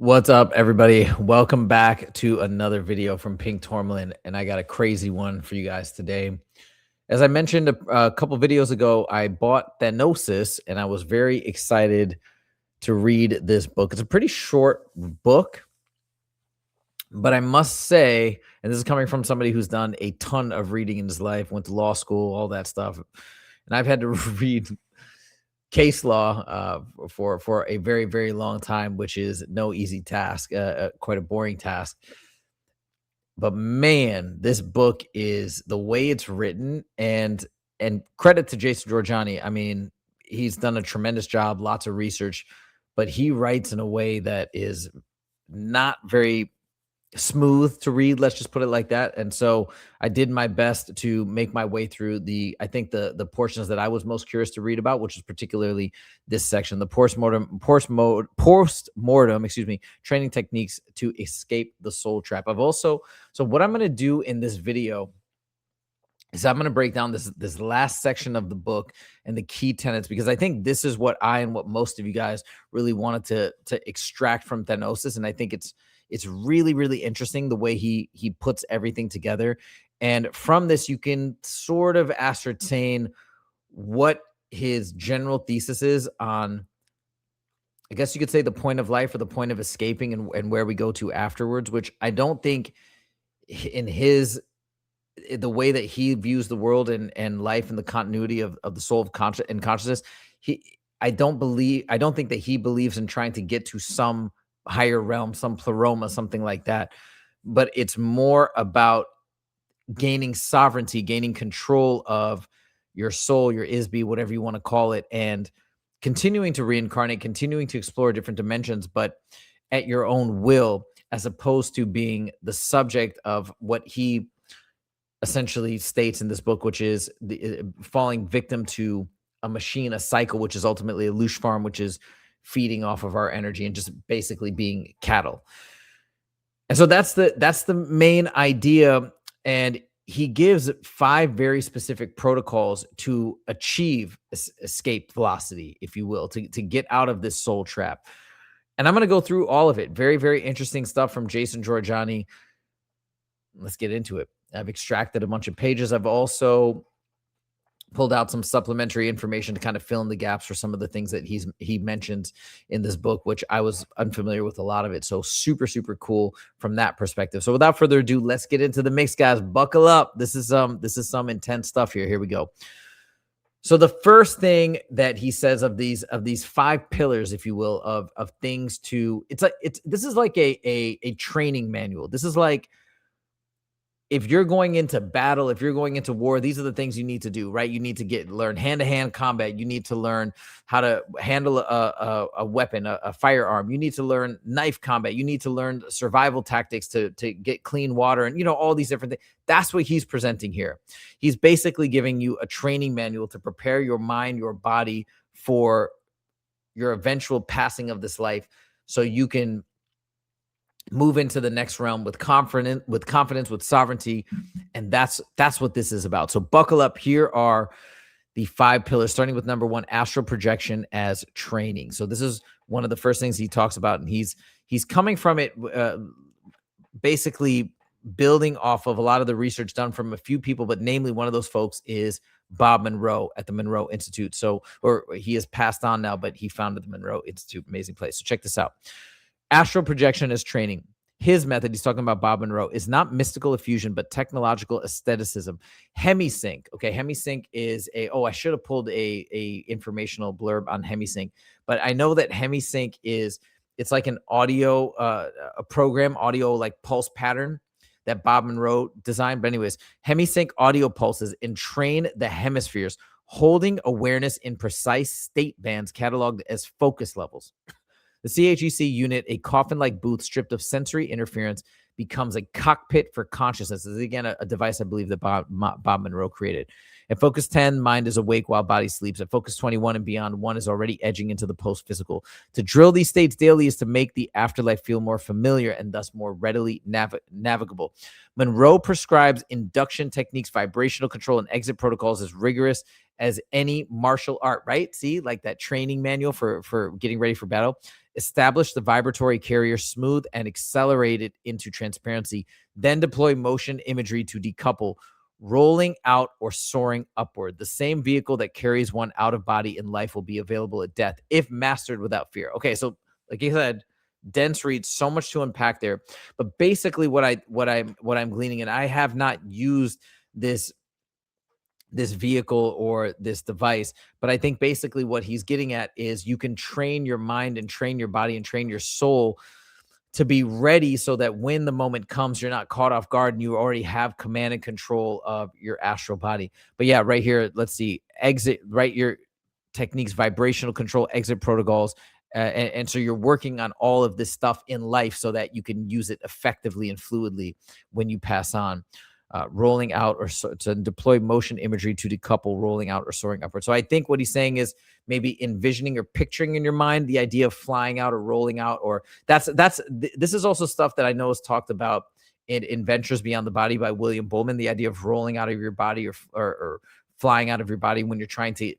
What's up, everybody? Welcome back to another video from Pink Tourmaline, and I got a crazy one for you guys today. As I mentioned a couple videos ago, I bought Thanosis, and I was very excited to read this book. It's a pretty short book, but I must say, and this is coming from somebody who's done a ton of reading in his life, went to law school, all that stuff, and I've had to read case law for a very long time, which is no easy task, quite a boring task. But man, this book is the way it's written, and credit to Jason Jorjani. I mean, he's done a tremendous job, lots of research, but he writes in a way that is not very smooth to read, let's just put it like that. And so I did my best to make my way through I think the portions that I was most curious to read about, which is particularly this section, the postmortem, excuse me, training techniques to escape the soul trap. So what I'm going to do in this video is I'm going to break down this last section of the book and the key tenets, because I think this is what what most of you guys really wanted to extract from Thanosis. And I think it's really interesting the way he puts everything together. And from this, you can sort of ascertain what his general thesis is on, I guess you could say, the point of life or the point of escaping, and where we go to afterwards, which I don't think in the way that he views the world and life and the continuity of the soul of consciousness, I don't think that he believes in trying to get to some higher realm, some pleroma, something like that. But it's more about gaining sovereignty, gaining control of your soul, your isbe, whatever you want to call it, and continuing to reincarnate, continuing to explore different dimensions, but at your own will, as opposed to being the subject of what he essentially states in this book, which is falling victim to a machine, a cycle, which is ultimately a loosh farm, which is feeding off of our energy and just basically being cattle. And so that's the main idea. And he gives 5 very specific protocols to achieve escape velocity, if you will, to get out of this soul trap. And I'm going to go through all of it. Very interesting stuff from Jason Jorjani. Let's get into it. I've extracted a bunch of pages. I've also pulled out some supplementary information to kind of fill in the gaps for some of the things that he mentions in this book, which I was unfamiliar with a lot of it. So super cool from that perspective. So without further ado, let's get into the mix, guys. Buckle up. This is some intense stuff here. Here we go. So the first thing that he says of these 5 pillars, if you will, of things to, this is like a training manual. This is like, if you're going into battle, if you're going into war, these are the things you need to do, right? You need to learn hand-to-hand combat. You need to learn how to handle a weapon, a firearm. You need to learn knife combat. You need to learn survival tactics to get clean water, and all these different things. That's what he's presenting here. He's basically giving you a training manual to prepare your mind, your body for your eventual passing of this life, so you can move into the next realm with confidence, with sovereignty. And that's what this is about. So buckle up. Here are the 5 pillars, starting with number 1, astral projection as training. So this is one of the first things he talks about, and he's coming from it, basically building off of a lot of the research done from a few people, but namely one of those folks is Bob Monroe at the Monroe Institute. So, or he has passed on now, but he founded the Monroe Institute. Amazing place. So check this out. Astral projection as training. His method, he's talking about Bob Monroe, is not mystical effusion, but technological aestheticism. Hemisync. Okay, hemisync is I should have pulled a informational blurb on hemisync, but I know that hemisync it's like an audio, a program, audio like pulse pattern that Bob Monroe designed. But anyways, hemisync audio pulses entrain the hemispheres, holding awareness in precise state bands cataloged as focus levels. The CHEC unit, a coffin-like booth stripped of sensory interference, becomes a cockpit for consciousness. This is, again, a device I believe that Bob Monroe created. At focus 10, mind is awake while body sleeps. At focus 21 and beyond, one is already edging into the post-physical. To drill these states daily is to make the afterlife feel more familiar and thus more readily navigable. Monroe prescribes induction techniques, vibrational control, and exit protocols as rigorous as any martial art, right? See, like that training manual for getting ready for battle. Establish the vibratory carrier, smooth and accelerate it into transparency. Then deploy motion imagery to decouple, rolling out or soaring upward. The same vehicle that carries one out of body in life will be available at death if mastered without fear. Okay, so like you said, dense read, so much to unpack there. But basically, what I'm gleaning, and I have not used this vehicle or this device, but I think basically what he's getting at is you can train your mind and train your body and train your soul to be ready so that when the moment comes, you're not caught off guard and you already have command and control of your astral body. But yeah, right here, let's see, exit, right, your techniques, vibrational control, exit protocols. And so you're working on all of this stuff in life so that you can use it effectively and fluidly when you pass on. Rolling out or to deploy motion imagery to decouple, rolling out or soaring upward. So I think what he's saying is maybe envisioning or picturing in your mind the idea of flying out or rolling out, or this is also stuff that I know is talked about in Ventures Beyond the Body by William Buhlman, the idea of rolling out of your body or flying out of your body when you're trying to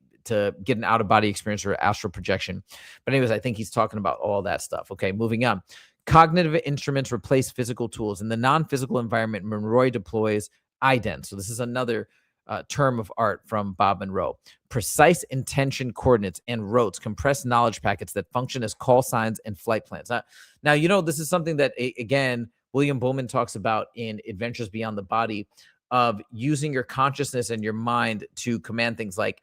get an out of body experience or astral projection. But anyways, I think he's talking about all that stuff. Okay, moving on. Cognitive instruments replace physical tools. In the non-physical environment, Monroe deploys ident. So this is another term of art from Bob Monroe. Precise intention coordinates and rotes, compressed knowledge packets that function as call signs and flight plans. Now, this is something that, again, William Buhlman talks about in Adventures Beyond the Body, of using your consciousness and your mind to command things like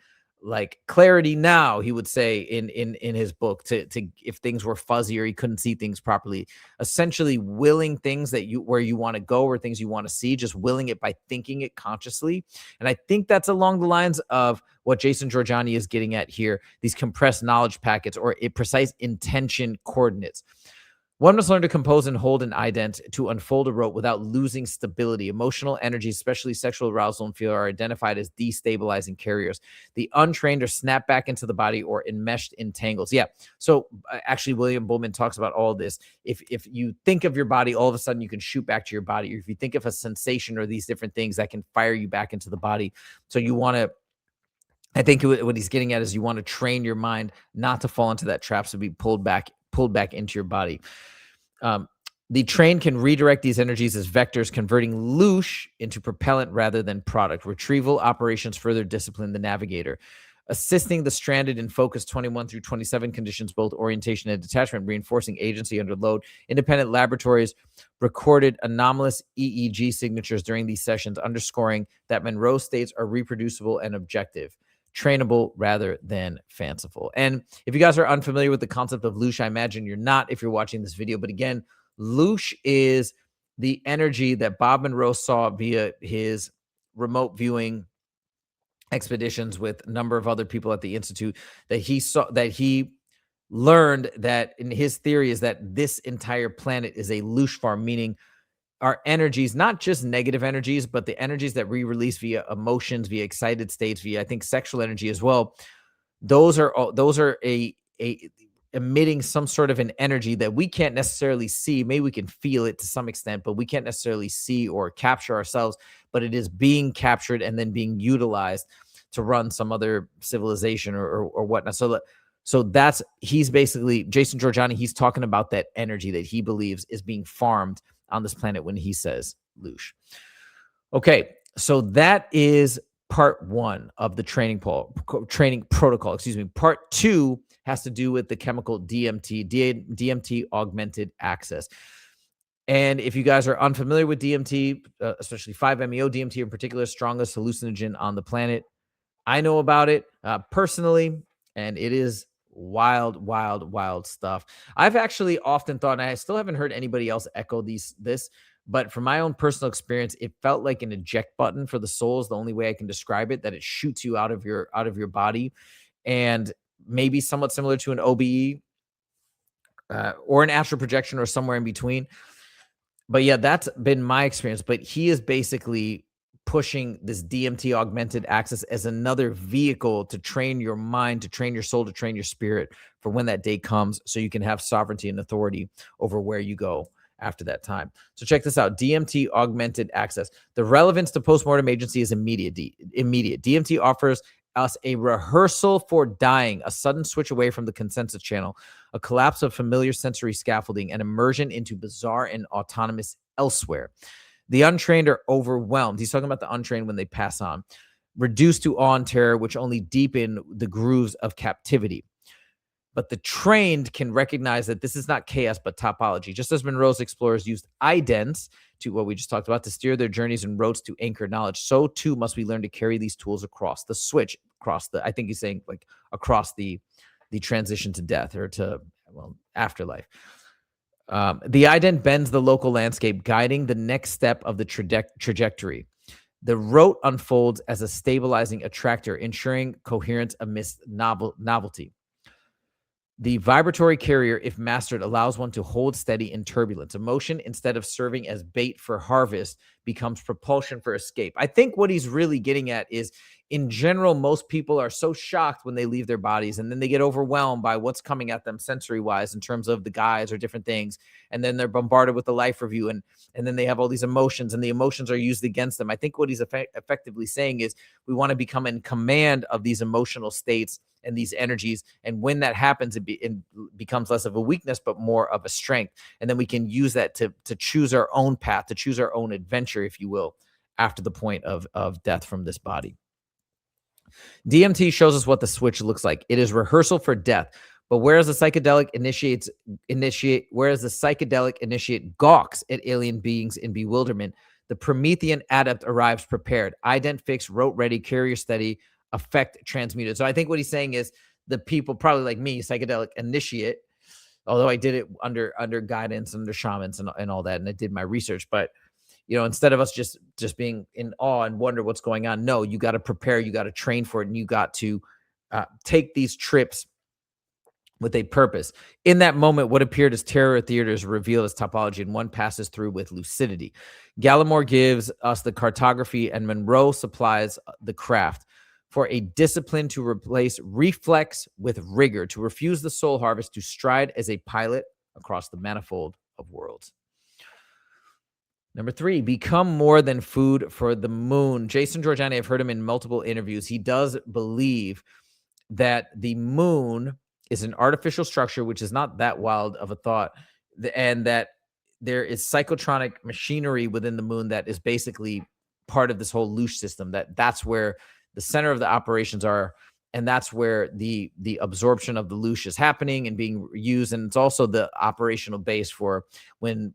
clarity now, he would say in his book, to if things were fuzzy or he couldn't see things properly, essentially willing things that where you want to go or things you want to see, just willing it by thinking it consciously. And I think that's along the lines of what Jason Jorjani is getting at here, these compressed knowledge packets or precise intention coordinates. One must learn to compose and hold an ident to unfold a rope without losing stability. Emotional energy, especially sexual arousal and fear, are identified as destabilizing carriers. The untrained are snapped back into the body or enmeshed in tangles. Yeah. So actually, William Buhlman talks about all this. If you think of your body, all of a sudden you can shoot back to your body. Or if you think of a sensation or these different things that can fire you back into the body. So you want to, I think what he's getting at is you want to train your mind not to fall into that trap, so be pulled back into your body. The train can redirect these energies as vectors, converting loosh into propellant rather than product. Retrieval operations further discipline the navigator. Assisting the stranded in focus 21 through 27 conditions, both orientation and detachment, reinforcing agency under load. Independent laboratories recorded anomalous EEG signatures during these sessions, underscoring that Monroe states are reproducible and objective. Trainable rather than fanciful. And if you guys are unfamiliar with the concept of loosh, I imagine you're not if you're watching this video. But again, loosh is the energy that Bob Monroe saw via his remote viewing expeditions with a number of other people at the Institute, that he saw, that he learned that in his theory is that this entire planet is a loosh farm, meaning our energies, not just negative energies, but the energies that we release via emotions, via excited states, via, I think, sexual energy as well. Those are emitting some sort of an energy that we can't necessarily see. Maybe we can feel it to some extent, but we can't necessarily see or capture ourselves. But it is being captured and then being utilized to run some other civilization or whatnot. So that's, he's basically, Jason Jorjani, he's talking about that energy that he believes is being farmed on this planet when he says loosh. Okay, so that is part one of the training protocol. Part two has to do with the chemical DMT augmented access. And if you guys are unfamiliar with DMT, especially 5-MeO DMT in particular, strongest hallucinogen on the planet, I know about it personally, and it is wild stuff. I've actually often thought, and I still haven't heard anybody else echo this, but from my own personal experience, it felt like an eject button for the soul is the only way I can describe it, that it shoots you out of your body, and maybe somewhat similar to an OBE or an astral projection or somewhere in between. But yeah, that's been my experience. But he is basically pushing this DMT augmented access as another vehicle to train your mind, to train your soul, to train your spirit for when that day comes, so you can have sovereignty and authority over where you go after that time. So check this out. DMT augmented access. The relevance to postmortem agency is immediate. DMT offers us a rehearsal for dying, a sudden switch away from the consensus channel, a collapse of familiar sensory scaffolding, and immersion into bizarre and autonomous elsewhere. The untrained are overwhelmed. He's talking about the untrained when they pass on, reduced to awe and terror, which only deepen the grooves of captivity. But the trained can recognize that this is not chaos, but topology. Just as Monroe's explorers used idents to what we just talked about to steer their journeys and roads to anchor knowledge, so too must we learn to carry these tools across the switch, across the, I think he's saying like across the transition to death or to, well, afterlife. The ident bends the local landscape, guiding the next step of the trajectory. The rote unfolds as a stabilizing attractor, ensuring coherence amidst novelty. The vibratory carrier, if mastered, allows one to hold steady in turbulence. Emotion, instead of serving as bait for harvest, becomes propulsion for escape. I think what he's really getting at is, in general, most people are so shocked when they leave their bodies, and then they get overwhelmed by what's coming at them sensory-wise in terms of the guides or different things, and then they're bombarded with the life review, and then they have all these emotions, and the emotions are used against them. I think what he's effectively saying is we want to become in command of these emotional states and these energies. And when that happens, it becomes less of a weakness, but more of a strength. And then we can use that to choose our own path, to choose our own adventure, if you will, after the point of death from this body. DMT shows us what the switch looks like. It is rehearsal for death. But whereas the psychedelic initiate gawks at alien beings in bewilderment, the Promethean adept arrives prepared, ident fixed, rote ready, carrier steady, effect transmuted. So I think what he's saying is the people, probably like me, psychedelic initiate, although I did it under guidance, under shamans and all that, and I did my research. But instead of us just being in awe and wonder what's going on, no, you got to prepare, you got to train for it, and you got to take these trips with a purpose. In that moment, what appeared as terror theater is revealed as topology, and one passes through with lucidity. Gallimore gives us the cartography, and Monroe supplies the craft. For a discipline to replace reflex with rigor, to refuse the soul harvest, to stride as a pilot across the manifold of worlds. Number 3, become more than food for the moon. Jason Jorjani, I've heard him in multiple interviews. He does believe that the moon is an artificial structure, which is not that wild of a thought, and that there is psychotronic machinery within the moon that is basically part of this whole loosh system, that's where the center of the operations are, and that's where the absorption of the loosh is happening and being used. And it's also the operational base for when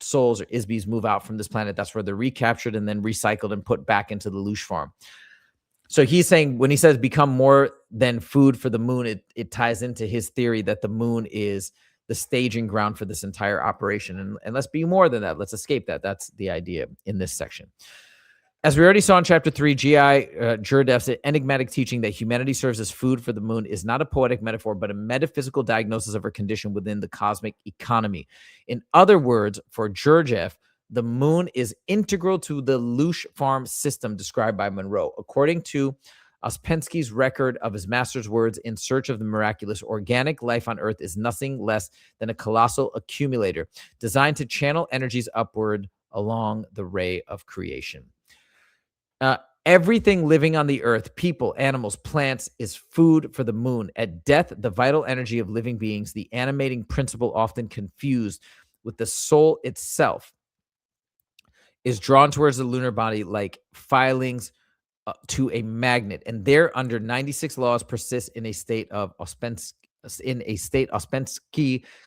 souls or Isbys move out from this planet. That's where they're recaptured and then recycled and put back into the loosh farm. So he's saying when he says become more than food for the moon, it ties into his theory that the moon is the staging ground for this entire operation. And let's be more than that. Let's escape that. That's the idea in this section. As we already saw in Chapter 3, G.I. Jurdeff's enigmatic teaching that humanity serves as food for the moon is not a poetic metaphor, but a metaphysical diagnosis of our condition within the cosmic economy. In other words, for Jurjeff, the moon is integral to the loosh farm system described by Monroe. According to Ouspensky's record of his master's words, in search of the miraculous, organic life on Earth is nothing less than a colossal accumulator designed to channel energies upward along the ray of creation. Everything living on the earth, people, animals, plants, is food for the moon. At death, the vital energy of living beings, the animating principle often confused with the soul itself, is drawn towards the lunar body like filings to a magnet, and there, under 96 laws, persists in a state of Ouspensky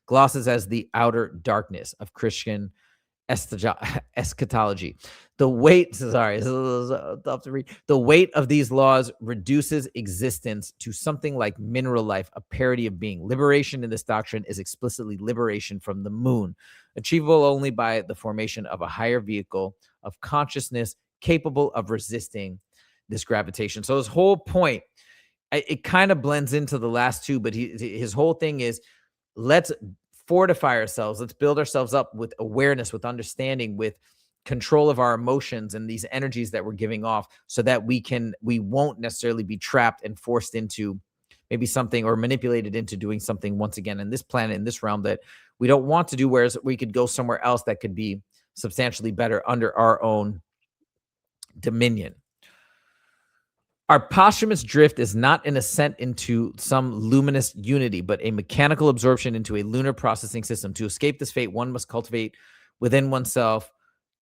glosses as the outer darkness of Christian eschatology. The weight of these laws reduces existence to something like mineral life, a parody of being. Liberation in this doctrine is explicitly liberation from the moon, achievable only by the formation of a higher vehicle of consciousness capable of resisting this gravitation. So his whole point, it kind of blends into the last two, but his whole thing is, let's fortify ourselves. Let's build ourselves up with awareness, with understanding, with control of our emotions and these energies that we're giving off, so that we won't necessarily be trapped and forced into maybe something, or manipulated into doing something once again in this planet, in this realm, that we don't want to do, whereas we could go somewhere else that could be substantially better under our own dominion. Our posthumous drift is not an ascent into some luminous unity, but a mechanical absorption into a lunar processing system. To escape this fate, one must cultivate within oneself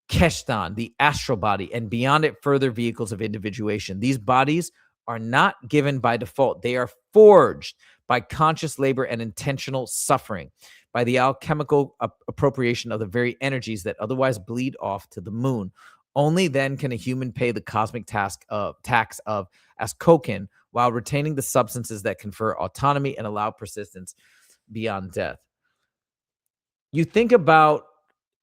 Keshtan, the astral body, and beyond it, further vehicles of individuation. These bodies are not given by default. They are forged by conscious labor and intentional suffering, by the alchemical appropriation of the very energies that otherwise bleed off to the moon. Only then can a human pay the cosmic tax of Askokin while retaining the substances that confer autonomy and allow persistence beyond death. You think about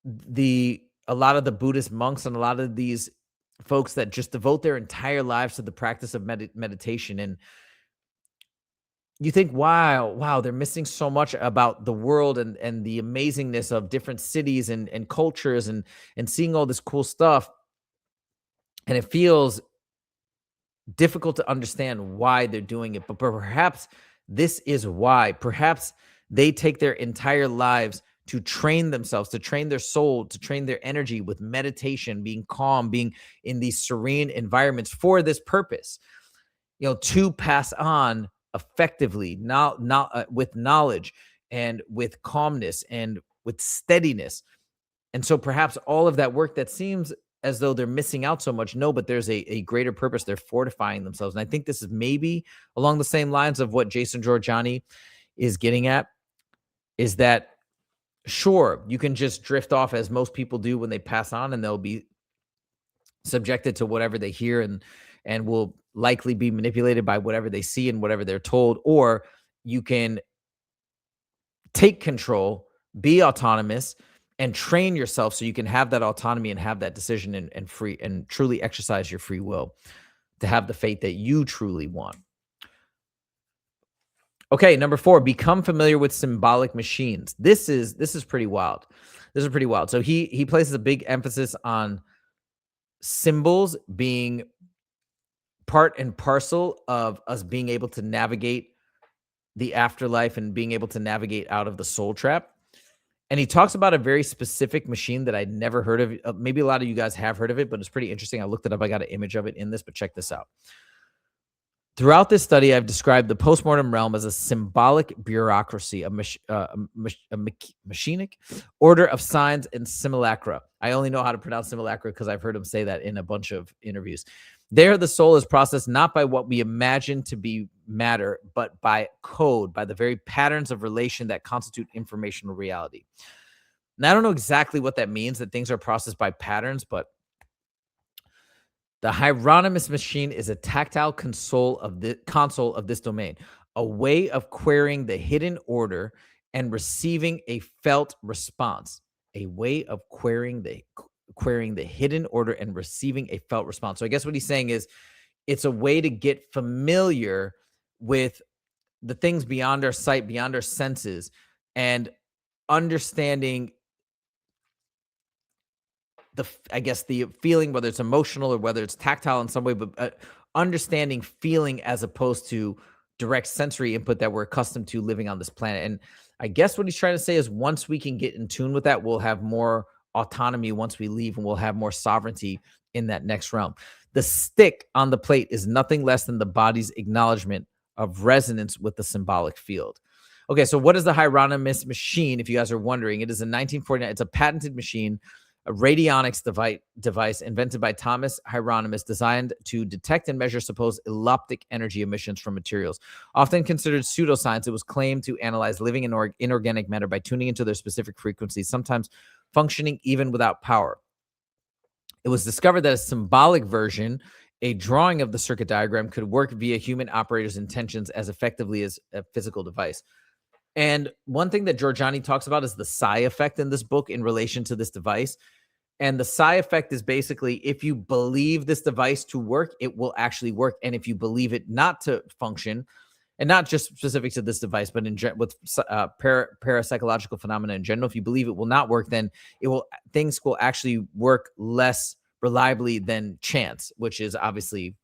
a lot of the Buddhist monks and a lot of these folks that just devote their entire lives to the practice of meditation, and you think, wow, they're missing so much about the world and the amazingness of different cities and cultures and seeing all this cool stuff, and it feels difficult to understand why they're doing it. But perhaps this is why. Perhaps they take their entire lives to train themselves, to train their soul, to train their energy with meditation, being calm, being in these serene environments for this purpose, to pass on effectively, not with knowledge and with calmness and with steadiness. And so perhaps all of that work that seems as though they're missing out so much, no, but there's a greater purpose. They're fortifying themselves. And I think this is maybe along the same lines of what Jason Jorjani is getting at, is that sure, you can just drift off as most people do when they pass on, and they'll be subjected to whatever they hear and will likely be manipulated by whatever they see and whatever they're told. Or you can take control, be autonomous, and train yourself so you can have that autonomy and have that decision and free and truly exercise your free will to have the fate that you truly want. Okay, number 4, become familiar with symbolic machines. This is pretty wild. This is pretty wild. So he places a big emphasis on symbols being part and parcel of us being able to navigate the afterlife and being able to navigate out of the soul trap. And he talks about a very specific machine that I'd never heard of. Maybe a lot of you guys have heard of it, but it's pretty interesting. I looked it up. I got an image of it in this, but check this out. Throughout this study, I've described the postmortem realm as a symbolic bureaucracy, a machinic order of signs and simulacra. I only know how to pronounce simulacra because I've heard him say that in a bunch of interviews. There, the soul is processed not by what we imagine to be matter, but by code, by the very patterns of relation that constitute informational reality. Now, I don't know exactly what that means, that things are processed by patterns, but the Hieronymus machine is a tactile console of this domain, a way of querying the hidden order and receiving a felt response. A way of querying the hidden order and receiving a felt response. So I guess what he's saying is it's a way to get familiar with the things beyond our sight, beyond our senses, and understanding the feeling, whether it's emotional or whether it's tactile in some way, but understanding feeling as opposed to direct sensory input that we're accustomed to living on this planet. And I guess what he's trying to say is once we can get in tune with that, we'll have more autonomy once we leave, and we'll have more sovereignty in that next realm. The stick on the plate is nothing less than the body's acknowledgement of resonance with the symbolic field. Okay, so what is the Hieronymus machine? If you guys are wondering, it is a 1949. It's a patented machine, a radionics device invented by Thomas Hieronymus, designed to detect and measure supposed eloptic energy emissions from materials. Often considered pseudoscience, it was claimed to analyze living and inorganic matter by tuning into their specific frequencies, sometimes functioning even without power. It was discovered that a symbolic version, a drawing of the circuit diagram, could work via human operators' intentions as effectively as a physical device. And one thing that Jorjani talks about is the psi effect in this book in relation to this device. And the psi effect is basically, if you believe this device to work, it will actually work. And if you believe it not to function, and not just specific to this device, but with parapsychological phenomena in general, if you believe it will not work, then things will actually work less reliably than chance, which is obviously,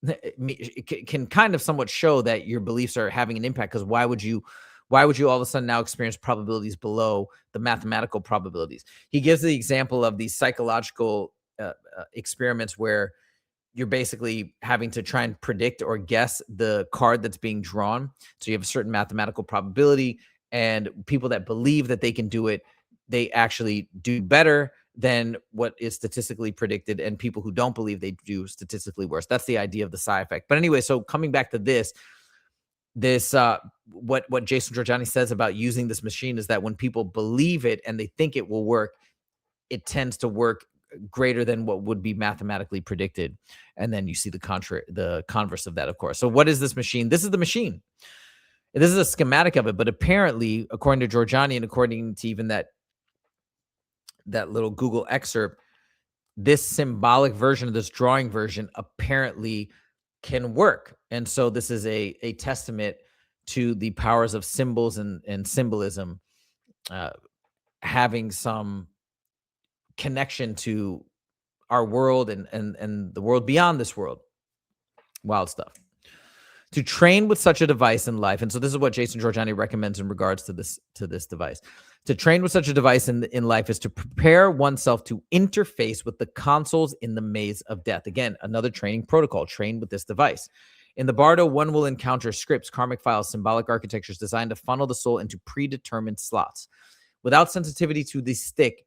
it can kind of somewhat show that your beliefs are having an impact, because why would you all of a sudden now experience probabilities below the mathematical probabilities? He gives the example of these psychological experiments where you're basically having to try and predict or guess the card that's being drawn. So you have a certain mathematical probability, and people that believe that they can do it, they actually do better than what is statistically predicted, and people who don't believe they do statistically worse. That's the idea of the psi effect. But anyway, so coming back to this what Jason Jorjani says about using this machine is that when people believe it and they think it will work, it tends to work greater than what would be mathematically predicted. And then you see the converse of that, of course. So what is this machine? This is the machine. This is a schematic of it, but apparently, according to Jorjani and according to even that little Google excerpt, this symbolic version of this drawing version apparently can work. And so this is a testament to the powers of symbols and symbolism having some connection to our world and the world beyond this world. Wild stuff. To train with such a device in life, and so this is what Jason Jorjani recommends in regards to this device. To train with such a device in life is to prepare oneself to interface with the consoles in the maze of death. Again, another training protocol, train with this device. In the Bardo, one will encounter scripts, karmic files, symbolic architectures designed to funnel the soul into predetermined slots. Without sensitivity to the stick,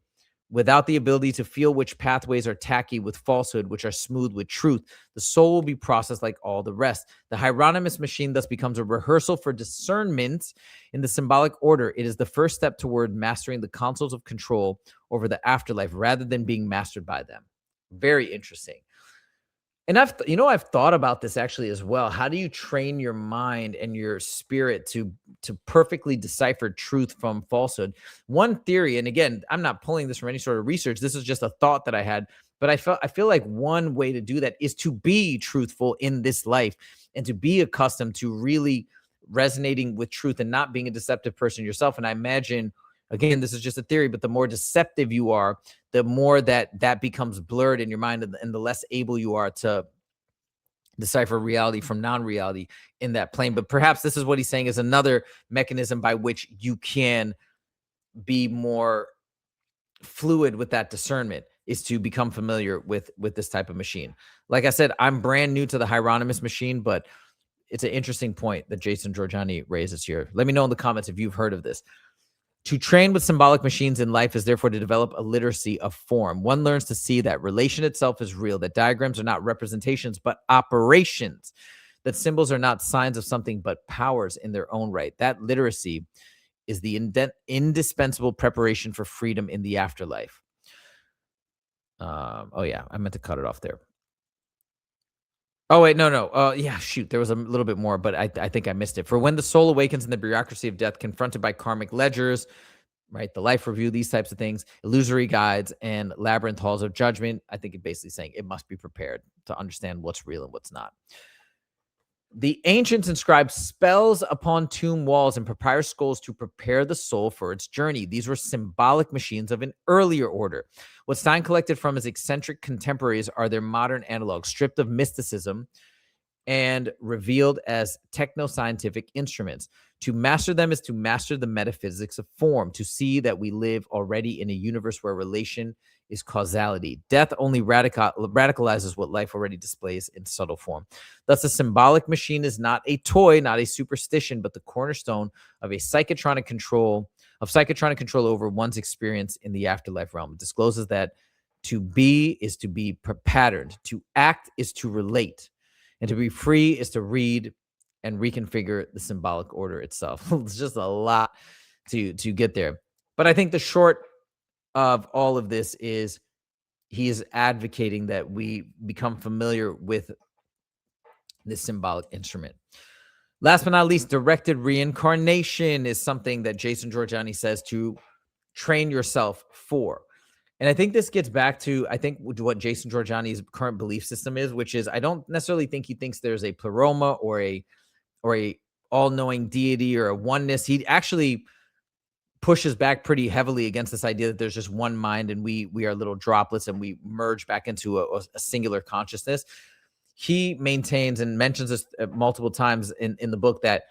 without the ability to feel which pathways are tacky with falsehood, which are smooth with truth, the soul will be processed like all the rest. The Hieronymus machine thus becomes a rehearsal for discernment in the symbolic order. It is the first step toward mastering the consoles of control over the afterlife rather than being mastered by them. Very interesting. And I've thought about this actually as well. How do you train your mind and your spirit to perfectly decipher truth from falsehood? One theory, and again, I'm not pulling this from any sort of research. This is just a thought that I had, but I feel like one way to do that is to be truthful in this life and to be accustomed to really resonating with truth and not being a deceptive person yourself. And I imagine, again, this is just a theory, but the more deceptive you are, the more that becomes blurred in your mind, and the less able you are to decipher reality from non-reality in that plane. But perhaps this is what he's saying is another mechanism by which you can be more fluid with that discernment, is to become familiar with this type of machine. Like I said, I'm brand new to the Hieronymus machine, but it's an interesting point that Jason Jorjani raises here. Let me know in the comments if you've heard of this. To train with symbolic machines in life is therefore to develop a literacy of form. One learns to see that relation itself is real, that diagrams are not representations, but operations, that symbols are not signs of something, but powers in their own right. That literacy is the indispensable preparation for freedom in the afterlife. Oh, yeah, I meant to cut it off there. Oh, wait, no. Yeah, shoot, there was a little bit more, but I think I missed it. For when the soul awakens in the bureaucracy of death, confronted by karmic ledgers, right, the life review, these types of things, illusory guides, and labyrinth halls of judgment, I think it's basically saying it must be prepared to understand what's real and what's not. The ancients inscribed spells upon tomb walls and papyrus scrolls to prepare the soul for its journey. These were symbolic machines of an earlier order. What Stein collected from his eccentric contemporaries are their modern analogs, stripped of mysticism and revealed as techno-scientific instruments. To master them is to master the metaphysics of form, to see that we live already in a universe where relation is causality. Death only radicalizes what life already displays in subtle form. Thus, a symbolic machine is not a toy, not a superstition, but the cornerstone of a psychotronic control over one's experience in the afterlife realm. It discloses that to be is to be patterned, to act is to relate, and to be free is to read and reconfigure the symbolic order itself. It's just a lot to get there. But I think the short of all of this is he is advocating that we become familiar with this symbolic instrument. Last but not least, directed reincarnation is something that Jason Jorjani says to train yourself for. And I think this gets back to, what Jason Jorjani's current belief system is, which is I don't necessarily think he thinks there's a pleroma or a all-knowing deity or a oneness. He actually pushes back pretty heavily against this idea that there's just one mind and we are little droplets and we merge back into a singular consciousness. He maintains and mentions this multiple times in the book that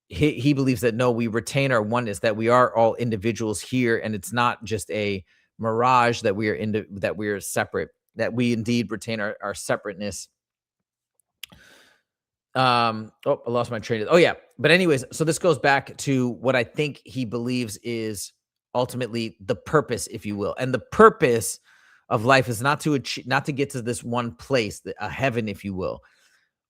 he believes that no, we retain our oneness, that we are all individuals here, and it's not just a mirage that we are separate. that we indeed retain our separateness. I lost my train. Oh yeah. But anyways, so this goes back to what I think he believes is ultimately the purpose, if you will. And the purpose of life is not to achieve, not to get to this one place, a heaven, if you will,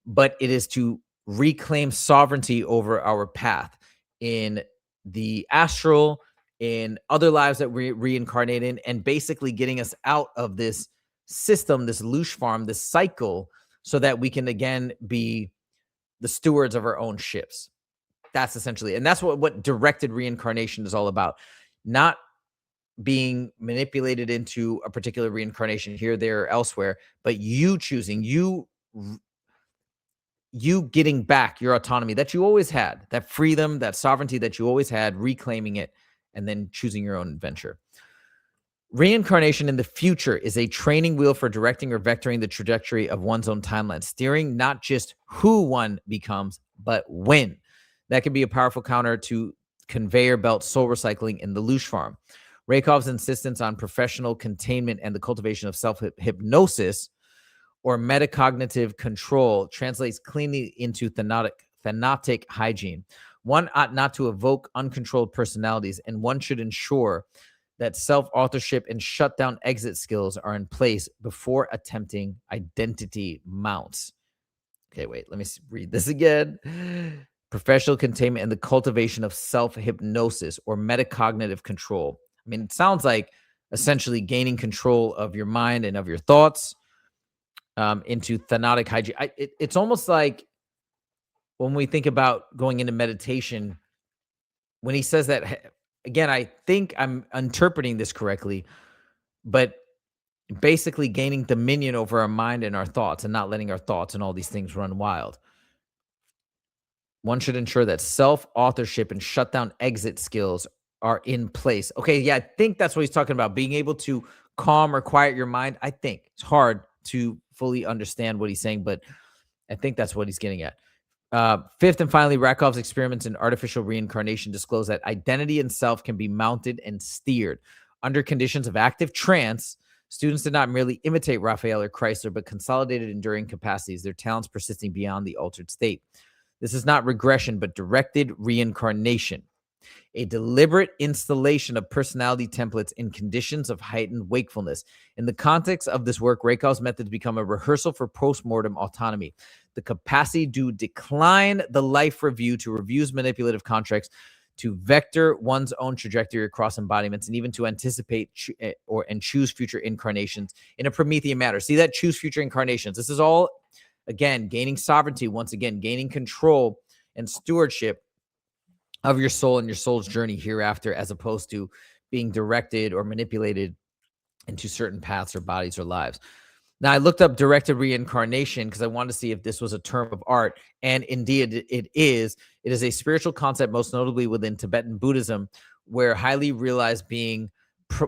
but it is to reclaim sovereignty over our path in the astral, in other lives that we reincarnate in, and basically getting us out of this system, this loosh farm, this cycle, so that we can again be the stewards of our own ships. That's essentially, and that's what directed reincarnation is all about. Not being manipulated into a particular reincarnation here, there, or elsewhere, but you choosing, you getting back your autonomy that you always had, that freedom, that sovereignty that you always had, reclaiming it, and then choosing your own adventure. Reincarnation in the future is a training wheel for directing or vectoring the trajectory of one's own timeline, steering not just who one becomes, but when. That can be a powerful counter to conveyor belt soul recycling in the loosh farm. Raykov's insistence on professional containment and the cultivation of self-hypnosis or metacognitive control translates cleanly into thanatic hygiene. One ought not to evoke uncontrolled personalities, and one should ensure that self-authorship and shutdown exit skills are in place before attempting identity mounts. Okay, wait, let me read this again. Professional containment and the cultivation of self-hypnosis or metacognitive control. I mean, it sounds like essentially gaining control of your mind and of your thoughts into thanatic hygiene. It's almost like when we think about going into meditation, when he says that, again, I think I'm interpreting this correctly, but basically gaining dominion over our mind and our thoughts and not letting our thoughts and all these things run wild. One should ensure that self-authorship and shutdown exit skills are in place. Okay, yeah, I think that's what he's talking about, being able to calm or quiet your mind. I think it's hard to fully understand what he's saying, but I think that's what he's getting at. Fifth and finally, Rakov's experiments in artificial reincarnation disclose that identity and self can be mounted and steered. Under conditions of active trance, students did not merely imitate Raphael or Chrysler, but consolidated enduring capacities, their talents persisting beyond the altered state. This is not regression, but directed reincarnation, a deliberate installation of personality templates in conditions of heightened wakefulness. In the context of this work, Raykov's methods become a rehearsal for postmortem autonomy, the capacity to decline the life review, to reviews manipulative contracts, to vector one's own trajectory across embodiments, and even to anticipate and choose future incarnations in a Promethean manner. See that? Choose future incarnations. This is all, again, gaining sovereignty, once again, gaining control and stewardship of your soul and your soul's journey hereafter, as opposed to being directed or manipulated into certain paths or bodies or lives. Now, I looked up directed reincarnation because I wanted to see if this was a term of art, and indeed it is. It is a spiritual concept, most notably within Tibetan Buddhism, where highly realized being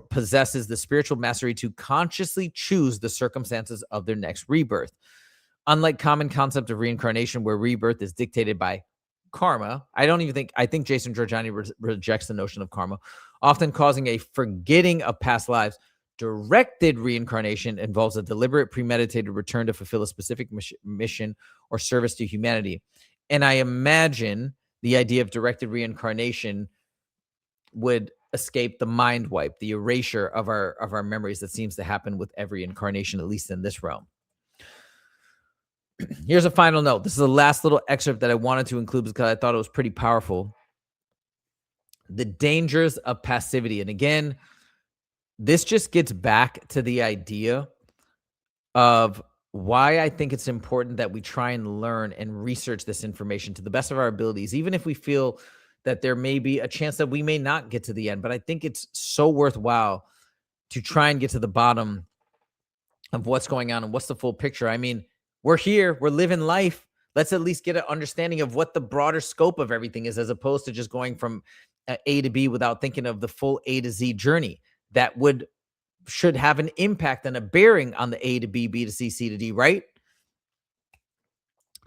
possesses the spiritual mastery to consciously choose the circumstances of their next rebirth. Unlike common concept of reincarnation, where rebirth is dictated by karma, I think Jason Jorjani rejects the notion of karma, often causing a forgetting of past lives. Directed reincarnation involves a deliberate, premeditated return to fulfill a specific mission or service to humanity. And I imagine the idea of directed reincarnation would escape the mind wipe, the erasure of our memories that seems to happen with every incarnation, at least in this realm. Here's a final note. This is the last little excerpt that I wanted to include because I thought it was pretty powerful. The dangers of passivity. And again, this just gets back to the idea of why I think it's important that we try and learn and research this information to the best of our abilities, even if we feel that there may be a chance that we may not get to the end. But I think it's so worthwhile to try and get to the bottom of what's going on and what's the full picture. I mean, we're here, we're living life. Let's at least get an understanding of what the broader scope of everything is, as opposed to just going from A to B without thinking of the full A to Z journey. That should have an impact and a bearing on the A to B, B to C, C to D, right?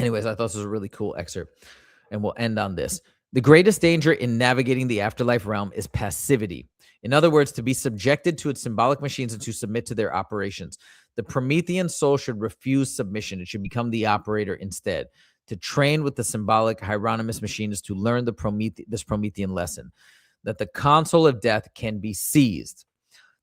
Anyways, I thought this was a really cool excerpt, and we'll end on this. The greatest danger in navigating the afterlife realm is passivity. In other words, to be subjected to its symbolic machines and to submit to their operations. The Promethean soul should refuse submission. It should become the operator instead. To train with the symbolic Hieronymus machine is to learn this Promethean lesson, that the console of death can be seized,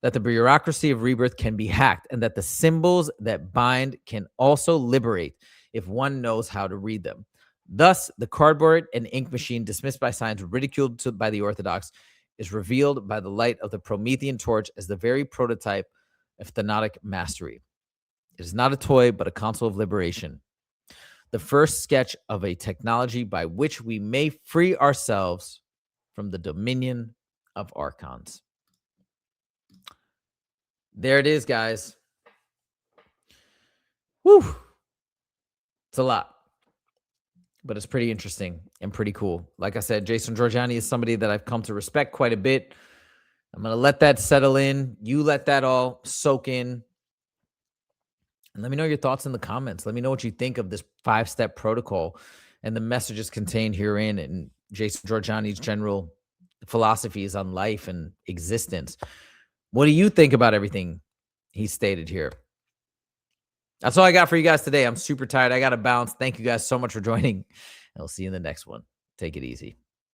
that the bureaucracy of rebirth can be hacked, and that the symbols that bind can also liberate if one knows how to read them. Thus, the cardboard and ink machine, dismissed by science, ridiculed by the orthodox, is revealed by the light of the Promethean torch as the very prototype of Thanotic mastery. It is not a toy, but a console of liberation. The first sketch of a technology by which we may free ourselves from the dominion of archons. There it is, guys. Whew. It's a lot, but it's pretty interesting and pretty cool. Like I said, Jason Jorjani is somebody that I've come to respect quite a bit. I'm going to let that settle in. You let that all soak in. And let me know your thoughts in the comments. Let me know what you think of this 5-step protocol and the messages contained herein and Jason Jorjani's general philosophies on life and existence. What do you think about everything he stated here? That's all I got for you guys today. I'm super tired. I got to bounce. Thank you guys so much for joining. I'll see you in the next one. Take it easy.